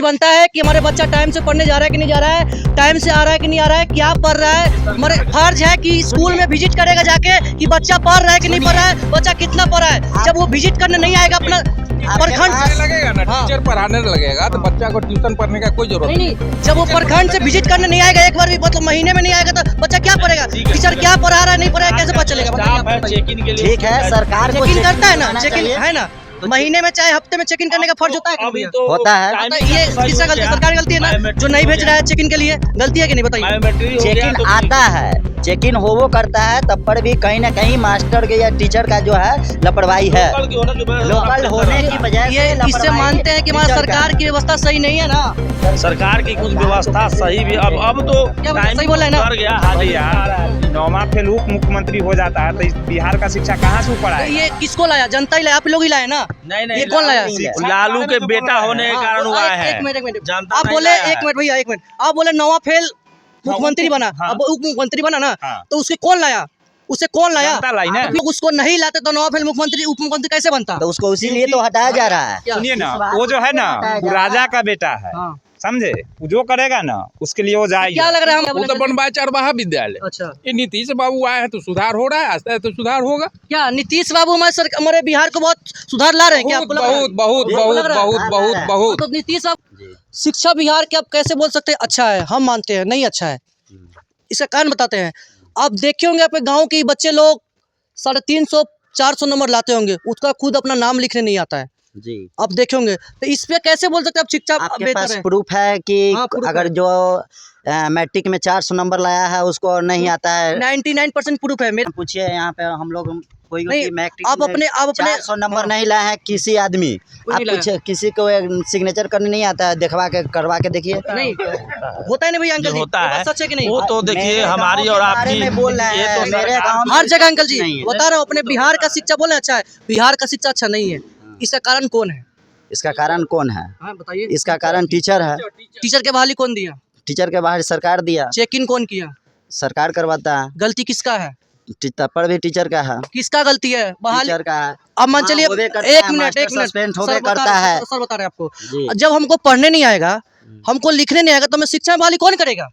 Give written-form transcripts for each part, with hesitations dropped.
बनता है कि हमारे बच्चा टाइम से पढ़ने जा रहा है कि नहीं जा रहा है, टाइम से आ रहा है कि नहीं आ रहा है, क्या पढ़ रहा है। हमारे फर्ज है कि स्कूल में विजिट करेगा जाके कि बच्चा पढ़ रहा है कि नहीं पढ़ रहा है, बच्चा कितना पढ़ा है। जब वो विजिट करने नहीं आएगा अपना प्रखंड लगेगा ना, टीचर पढ़ाने लगेगा तो बच्चा को ट्यूशन पढ़ने का कोई जरूरत नहीं। जब वो प्रखंड से विजिट करने नहीं आएगा एक बार भी, मतलब महीने में नहीं आएगा तो बच्चा क्या पढ़ेगा, टीचर क्या पढ़ा रहा है नहीं पढ़ा है कैसे पता चलेगा। ठीक है, सरकार को चेकिंग करता है ना, चेकिंग है ना, महीने में चाहे हफ्ते में चेकिंग करने का फर्ज होता है कि नहीं? होता है। ये किसका गलती, सरकार गलती है ना, जो नहीं भेज रहा है चेकिंग के लिए, गलती है कि नहीं बताइए। चेकिंग आता है, चेकिंग वो करता है, तब पर भी कहीं ना कहीं मास्टर के या टीचर का जो है लापरवाही है। लोकल होने की बजाय ये इससे मानते हैं कि हमारा सरकार की व्यवस्था सही नहीं है ना। सरकार की कुछ व्यवस्था सही भी अब तो टाइम सही बोला है ना। गया। हाँ यार, नौवां फेल उप मुख्यमंत्री हो जाता है तो बिहार का शिक्षा कहाँ से ऊपर आए? ये किसको लाया, जनता ही लाया, आप लोग ही लाए ना। नहीं, ये कौन लाया? लालू के बेटा होने के कारण हुआ है। एक मिनट जनता आप नहीं बोले, लाया है। एक मिनट भैया, एक मिनट आप बोले नौवां फेल मुख्यमंत्री बना, अब उप मुख्यमंत्री बना ना, तो उसके कौन लाया, उसे कौन लाया? जनता लाई ना। आप लोग उसको नहीं लाते तो नौवां फेल मुख्यमंत्री उप मुख्यमंत्री कैसे बनता? तो उसको इसीलिए तो हटाया जा रहा है। सुनिए ना, वो जो है ना, वो राजा का बेटा है, समझे, वो जो करेगा ना उसके लिए वो जाएगा। क्या लग रहा है वो तो बनवाए चरवाहा विद्यालय। अच्छा, ये नीतीश बाबू आए हैं तो सुधार हो रहा है, आस्ते तो सुधार होगा। क्या नीतीश बाबू हमारे बिहार को बहुत सुधार ला रहे हैं क्या? बहुत बहुत बहुत बहुत बहुत बहुत बहुत। तो नीतीश बाबू शिक्षा बिहार के आप कैसे बोल सकते हैं अच्छा है? हम मानते हैं नहीं अच्छा है, इसका कारण बताते हैं। आप देखे होंगे अपने गाँव के बच्चे लोग 350-400 नंबर लाते होंगे, उसका खुद अपना नाम लिखने नहीं आता है जी। आप देखे होंगे, तो इस पे कैसे बोल सकते हैं आप शिक्षा आपके बेहतर पास है? प्रूफ है कि प्रूफ अगर है। जो मैट्रिक में 400 नंबर लाया है उसको नहीं आता है? 99% प्रूफ है मेरे। पूछिए यहाँ पे हम लोग कोई नहीं, मैट्रिक आप में अपने 400 नंबर नहीं लाया है किसी आदमी, आप नहीं लाया। पूछे किसी को सिग्नेचर करने नहीं आता है, दिखवा के करवा के देखिए। नहीं होता है नहीं भैया अंकल जी, होता ये बात है, सच है कि नहीं? वो तो देखिए मेरे हमारी गाँव और के बारे आपकी में बोल रहे ये हैं, तो मेरे गाँव में हर जगह अंकल जी नहीं है। बता रहा हूँ, अपने बिहार का शिक्षा बोले अच्छा है, बिहार का शिक्षा अच्छा नहीं है, इसका कारण कौन है? इसका कारण कौन है? हाँ बताइए। इसका कारण टीचर है। टीचर के बहाली कौन दिया? टीचर के बाहर सरकार दिया, चेकिंग कौन किया? सरकार करवाता है। गलती किसका है? पर भी टीचर का है, किसका गलती है? बहाली टीचर का है। अब मान चलिए होबे करता एक है, मिनट मास्टर एक मिनट सस्पेंड होबे सर बता करता रहे- है। सर बता रहे हैं आपको, जी। जब हमको पढ़ने नहीं आएगा, हमको लिखने नहीं आएगा, तो मैं शिक्षा बहाली कौन करेगा?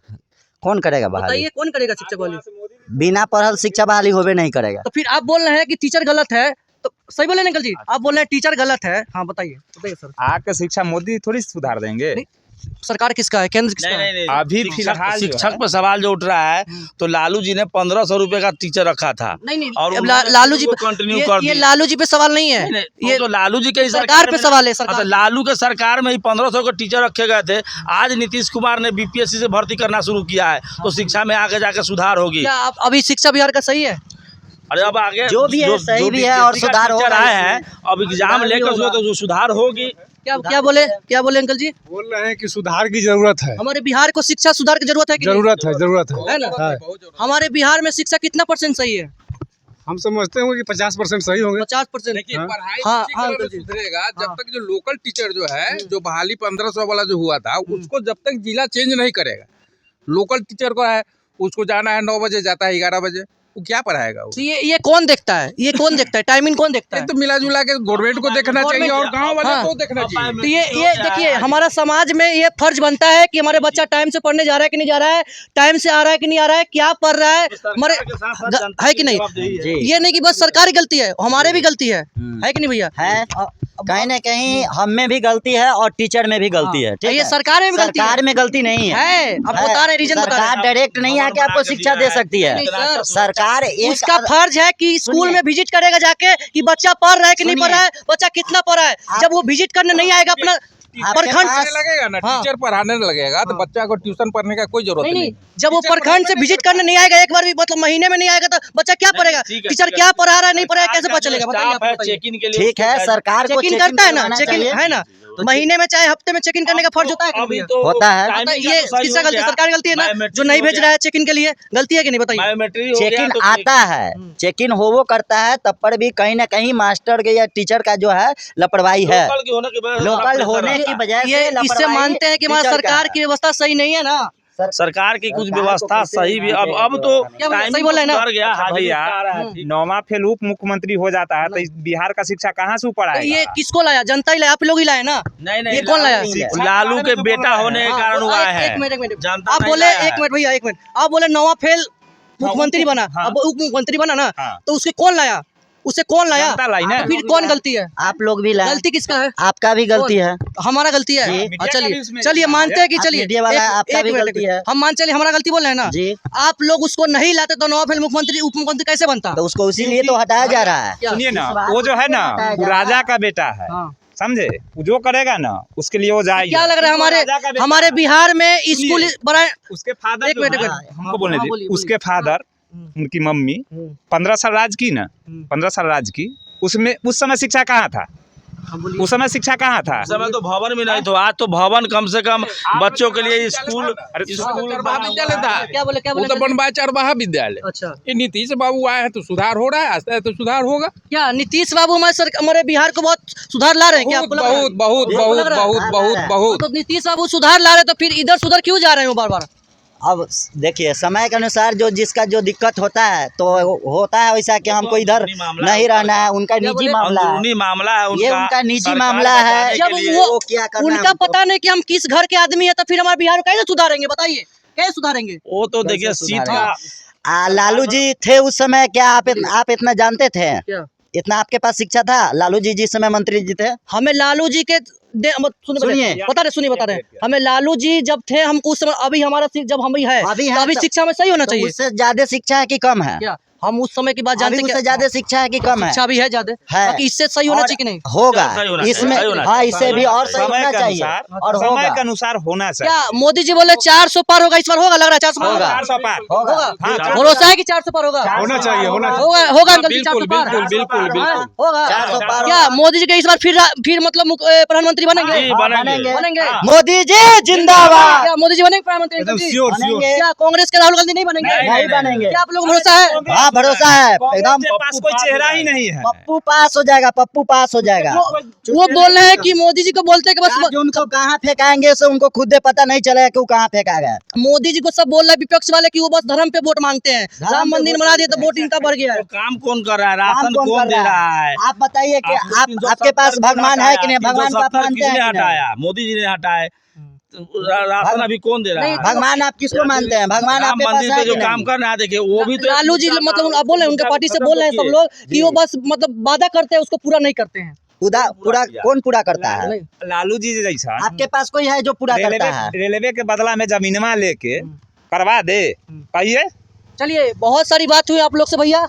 कौन करेगा बहाली? बताइए कौन करेगा शिक्षा बहाली? बिना पढ़ल शिक्षा बहाली होबे नहीं करेगा। तो फिर आप बोल रहे हैं कि टीचर गलत है, तो सही बोले अंकल जी, आप बोल रहे हैं टीचर गलत है। हाँ बताइए सर। आके शिक्षा मोदी थोड़ी सुधार देंगे। नहीं, सरकार किसका है, केंद्र किसका है? अभी फिलहाल शिक्षक पर सवाल जो उठ रहा है, तो लालू जी ने 1500 रुपए का टीचर रखा था। नहीं और अब लालू जी कंटिन्यू ये, कर ये दिया। लालू जी पे सवाल नहीं है, ये तो लालू जी के सरकार पे सवाल है। सरकार तो लालू के सरकार में ही 1500 के टीचर रखे गए थे। आज नीतीश कुमार ने बीपीएससी से भर्ती करना शुरू किया है, तो शिक्षा में आगे जाके सुधार होगी। क्या आप अभी शिक्षा बिहार का सही है? अरे अब आगे जो भी है सही भी है और सुधार टीचर होगा आए इसमें। हैं, अब एग्जाम लेकर उसमें तो जो सुधार होगी। क्या बोले अंकल जी? बोल रहे हैं कि सुधार की जरूरत है। हमारे बिहार को शिक्षा सुधार की जरूरत है कि नहीं? जरूरत है। है ना? हमारे बिहार में शिक्षा कितना % सही है? हम समझते होंगे कि 50% सही होंगे। 50%। देखिए पढ़ाई हाँ, इसी हाँ, तरह अंकल से जी। सुधरेगा जब तक जो लोकल टीचर जो है, जो बहाली 1500 वाला जो हुआ था, उसको जब तक जिला चेंज नहीं करेगा। लोकल टीचर को है, उसको जाना है 9 बजे, जाता है 11 बजे, वो क्या पढ़ाएगा? वो तो ये कौन देखता है? ये कौन देखता है? टाइमिंग कौन देखता है? तो मिला जुला के गवर्नमेंट को देखना चाहिए और गांव वाले हाँ। को देखना चाहिए। तो ये देखिए, हमारा समाज में ये फर्ज बनता है कि हमारे बच्चा टाइम से पढ़ने जा रहा है कि नहीं जा रहा है, टाइम से आ रहा है कि नहीं आ रहा है, क्या पढ़ रहा है, हमारे है कि नहीं? जी। ये नहीं कि बस सरकारी गलती है, हमारे भी गलती है कि नहीं भैया? है, कहीं ना कहीं हम में भी गलती है और टीचर में भी गलती है। ठीक ये है? सरकार में भी गलती है। सरकार में गलती नहीं है। आप बता रहे, रीजन बता रहे सरकार डायरेक्ट नहीं आके आपको शिक्षा दे सकती है। नहीं, सर। सरकार उसका फर्ज है कि स्कूल में विजिट करेगा जाके कि बच्चा पढ़ रहा है कि नहीं पढ़ रहा है, बच्चा कितना पढ़ा है। जब वो विजिट करने नहीं आएगा अपना प्रखंड पास- लगेगा ना, टीचर पढ़ाने लगेगा तो बच्चा को ट्यूशन पढ़ने का कोई जरूरत नहीं, नहीं। जब वो प्रखंड से विजिट करने नहीं आएगा एक बार भी, मतलब महीने में नहीं आएगा, तो बच्चा क्या पढ़ेगा, टीचर क्या पढ़ा रहा है नहीं पढ़ा है कैसे पता चलेगा? बताइए आप बताइए। चेकिंग के लिए ठीक है, सरकार को चेकिंग करता है ना, करवाना चेकिंग चाहिए। है ना, महीने में चाहे हफ्ते में चेकिंग करने का फर्ज होता है कि नहीं भैया? होता है। तो ये किसका गलती, सरकार गलती है ना, जो नहीं भेज रहा है चेकिंग के लिए, गलती है कि नहीं बताइए? बायोमेट्रिक चेकिंग आता है, चेकिंग वो करता है, तब पर भी कहीं ना कहीं मास्टर के या टीचर का जो है लापरवाही है। लोकल होने की बजाय ये इससे मानते हैं कि हमारा सरकार की व्यवस्था सही नहीं है ना। सरकार की कुछ व्यवस्था सही भी अब तो क्या बोला? टाइम सही बोला है ना? सुधर गया हाजी भैया आ रहा है। नौवा फेल उप मुख्यमंत्री हो जाता है तो इस बिहार का शिक्षा कहाँ से ऊपर तो आएगा? ये किसको लाया? जनता ही लाया, आप लोग ही लाए ना। नहीं ये कौन लाया? लालू के बेटा होने के हाँ, कारण हुआ है। एक मिनट जनता आप नहीं बोले, लाया एक है। मिनट भैया, एक मिनट। आप बोले नवा फेल मुख्यमंत्री बना, हाँ। अब उप मुख्यमंत्री बना ना, हाँ। तो उसके कौन लाया? उसे कौन लाया? जनता लाई ना। तो फिर कौन गलती है? आप लोग भी लाए, गलती किसका है? आपका भी गलती है। हमारा गलती है। जी। हाँ, मीडिया का भी चलिए उसमें चलिए मानते हैं कि आप चलिए मीडिया वाला, आपका एक भी मिनट, गलती है। हम मान चलिए हमारा गलती बोल रहे हैं ना जी। आप लोग उसको नहीं लाते तो नवा फेल मुख्यमंत्री उप मुख्यमंत्री कैसे बनता? तो उसको इसीलिए तो हटाया जा रहा है। क्या? सुनिए ना, वो जो है ना वो राजा का बेटा है, हाँ। समझे? वो जो करेगा ना उसके लिए वो जाएगा। क्या लग रहा है राजा का बेटा हमारे है। बिहार में स्कूल बड़ा उसके फादर एक जो मिनट, है, एक मिनट। हमको बोलने हाँ, दीजिए। बोलिए, उसके फादर, उनकी मम्मी 15 साल राज की ना, 15 साल राज की। उसमें उस समय शिक्षा कहाँ था? उस समय शिक्षा कहाँ था? उस समय तो भवन भी नहीं था। आज तो भवन कम से कम बच्चों के लिए स्कूल चरवाहा विद्यालय था। क्या बोले, क्या वो बोले? तो बनवाया चरवाहा विद्यालय। अच्छा, ये नीतीश बाबू आए हैं तो सुधार हो रहा है, आस्ते आस्ते सुधार होगा। क्या नीतीश बाबू हमारे बिहार को बहुत सुधार ला रहे हैं? क्या आपको लग रहा है? बहुत बहुत बहुत लग रहा है? बहुत बहुत बहुत तो नीतीश बाबू सुधार ला रहे हैं, तो फिर इधर सुधर क्यों जा रहे हैं बार बार? अब देखिए समय के अनुसार जो जिसका जो दिक्कत होता है तो होता है वैसा कि हमको इधर नहीं रहना है, उनका निजी मामला है। अंदरूनी मामला है ये उनका। उनका निजी सरकार मामला बताने है। के जब लिए- वो क्या करना है उनका हमको? पता नहीं कि हम किस घर के आदमी है, तो फिर हमारे बिहार को कैसे सुधारेंगे? बताइए कैसे सुधारेंगे? वो तो देखिए कैसे सीट सुधारेगा? का लालू जी थे उस समय, क्या आप इतना जानते थे? क्या इतना आपके पास शिक्षा था? लालू जी जिस समय मंत्री जी थे, हमें लालू जी के सुनिए। बता रहे हमें लालू जी जब थे, हम उस समय, अभी हमारा जब हम ही है अभी तो है अभी तो- शिक्षा में सही होना तो चाहिए। उससे ज्यादा शिक्षा है कि कम है? क्या हम उस समय की बात जानते अभी हैं उससे क्या? ज्यादा शिक्षा है कि कम है? शिक्षा भी है ज्यादा, है। बाकी इससे सही होना और चाहिए कि नहीं? होगा सही होना चाहिए, इसमें, सही होना हाँ चाहिए, इससे सही भी होना और सही समय होना के चाहिए अनुसार, और समय होगा। के अनुसार होना चाहिए। क्या मोदी जी बोले 400 पार होगा? इस बार होगा? लग रहा है 400 पार होगा। होगा? 400 पार होगा। हाँ, भरोसा है कि 400 पार होगा? होना चाहिए, होना चाहिए। होगा होगा अंकल जी, 400 पार बिल्कुल बिल्कुल बिल्कुल हाँ, होगा। 400 पार क्या होगा। मोदी जी के इस बार फिर मतलब प्रधानमंत्री बनेंगे? जी, हाँ, बनेंगे। बनेंगे। मोदी जी जिंदाबाद। क्या मोदी जी बनेंगे प्रधानमंत्री? अंकल जी? श्योर बनेंगे। क्या कांग्रेस के राहुल गांधी नहीं बनेंगे? नहीं बनेंगे। क्या आप लोग को भरोसा है? हाँ भरोसा है एकदम। के पास कोई चेहरा ही नहीं है। पप्पू पास हो जाएगा, पप्पू पास हो जाएगा। वो बोल रहे हैं कि मोदी जी को बोलते हैं कि बस आज उनको कहाँ फेंकाएंगे से उनको खुद पता नहीं चलेगा कि वो कहाँ फेंका गया। मोदी जी को सब बोल रहे हैं विपक्ष वाले कि वो बस धर्म पे वोट मांगते हैं। धर्म राम पे मंदिर वोट बना दिए तो मांगते वोट इनका बढ़ गया है। तो काम कौन कर रहा है? राशन काम कौन दे रहा है? आप बताइए कि आपको आप 370 आपके पास कौन भगवान है कि नहीं? हटाया? भगवान को आप 370 मानते हैं किसने कि नहीं? हटाया? मोदी जी ने हटाया। राशन अभी कौन दे रहा है? भगवान आप किसको मानते हैं? भगवान राम आपके पास मंदिर है पे कि जो नहीं? काम कर रहा है देखिए वो भी तो लालू जी मतलब आप बोल रहे हैं उनके पार्टी से बोल रहे हैं सब लोग कि वो बस मतलब वादा करते हैं उसको पूरा नहीं करते हैं। पूरा कौन पूरा करता है? नहीं। लालू जी जैसा आपके पास कोई है जो पूरा करता है? रेलवे के बदला में जमीनवा लेके करवा दे, कहिए। चलिए बहुत सारी बात हुई आप लोग से भैया।